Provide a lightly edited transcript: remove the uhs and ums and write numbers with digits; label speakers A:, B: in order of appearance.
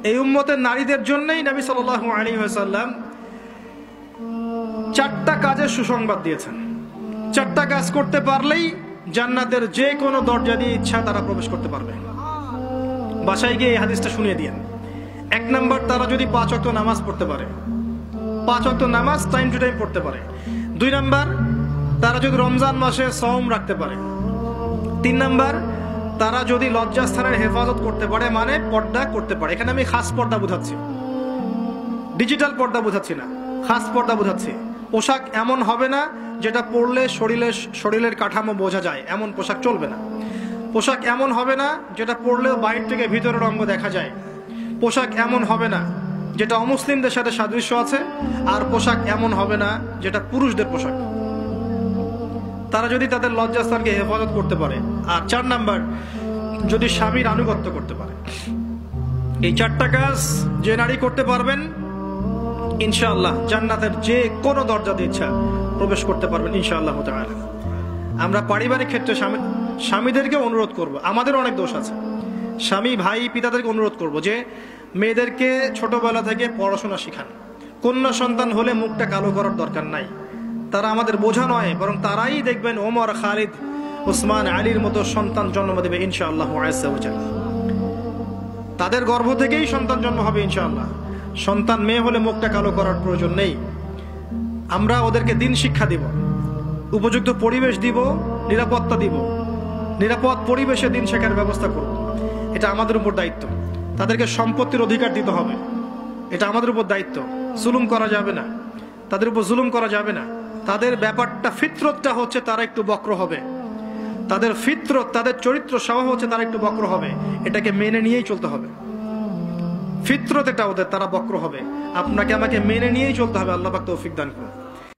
A: এই উম্মতের নারীদের জন্যই নবী সাল্লাল্লাহু আলাইহি ওয়াসাল্লাম 4টা কাজের সুসংবাদ দিয়েছেন। 4টা কাজ করতে পারলেই জান্নাতের যে কোনো দরজা দিয়ে ইচ্ছা তারা প্রবেশ করতে পারবে। বাসায় গিয়ে এই হাদিসটা শুনিয়ে দিয়েন। 1 নাম্বার, তারা যদি 5 ওয়াক্ত নামাজ পড়তে পারে, 5 ওয়াক্ত নামাজ টাইম টু টাইম পড়তে পারে। 2 নাম্বার, তারা যদি রমজান মাসে সওম রাখতে পারে। 3 নাম্বার, তারা যদি লজ্জাস্থানের হেফাজত করতে পারে, মানে পর্দা করতে পারে। এখানে আমি খাস পর্দা বোঝাচ্ছি, ডিজিটাল পর্দা বোঝাচ্ছি না, খাস পর্দা বোঝাচ্ছি। পোশাক এমন হবে না যেটা পরলে শরীরের কাঠামো বোঝা যায়, এমন পোশাক চলবে না। পোশাক এমন হবে না যেটা পরলেও বাইরে থেকে ভিতরের অঙ্গ দেখা যায়। পোশাক এমন হবে না যেটা অমুসলিমদের সাথে সাদৃশ্য আছে। আর পোশাক এমন হবে না যেটা পুরুষদের পোশাক। তারা যদি তাদের লজ্জাস্থানকে হেফাজত করতে পারে। আর 4 নাম্বার, যদি স্বামীর আনুগত্য করতে পারে। এই 4টা কাজ যে নারী করতে পারবেন, ইনশাআল্লাহ জান্নাতের যে কোনো দরজা দিয়ে ইচ্ছা প্রবেশ করতে পারবেন ইনশাআল্লাহ তাআলা। আমরা পারিবারিক ক্ষেত্রে স্বামীদেরকে অনুরোধ করব, আমাদের অনেক দোষ আছে। স্বামী ভাই পিতাদেরকে অনুরোধ করব যে মেয়েদেরকে ছোটবেলা থেকে পড়াশোনা শিখান। কন্যা সন্তান হলে মুখটা কালো করার দরকার নাই। তারা আমাদের বোঝা নয়, বরং তারাই দেখবেন ওমর, খালিদ, ওসমান, আলীর মতো সন্তান জন্ম দেবে ইনশাআল্লাহ আযজা ওয়া জাল্লা। তাদের গর্ভ থেকেই সন্তান জন্ম হবে ইনশাআল্লাহ। সন্তান মেয়ে হলে মুখটা কালো করার প্রয়োজন নেই। আমরা ওদেরকে দিন শিক্ষা দিব, উপযুক্ত পরিবেশ দিব, নিরাপত্তা দিব, নিরাপদ পরিবেশে দিন শেখার ব্যবস্থা করব। এটা আমাদের উপর দায়িত্ব। তাদেরকে সম্পত্তির অধিকার দিতে হবে, এটা আমাদের উপর দায়িত্ব। জুলুম করা যাবে না, তাদের উপর জুলুম করা যাবে না। তাদের ব্যাপারটা, ফিতরতটা হচ্ছে তারা একটু বক্র হবে। তাদের ফিতরত, তাদের চরিত্র স্বভাব হচ্ছে তারা একটু বক্র হবে। এটাকে মেনে নিয়েই চলতে হবে। ফিতরত এটা ওদের, তারা বক্র হবে। আপনাকে আমাকে মেনে নিয়েই চলতে হবে। আল্লাহ পাক তৌফিক দান করুন।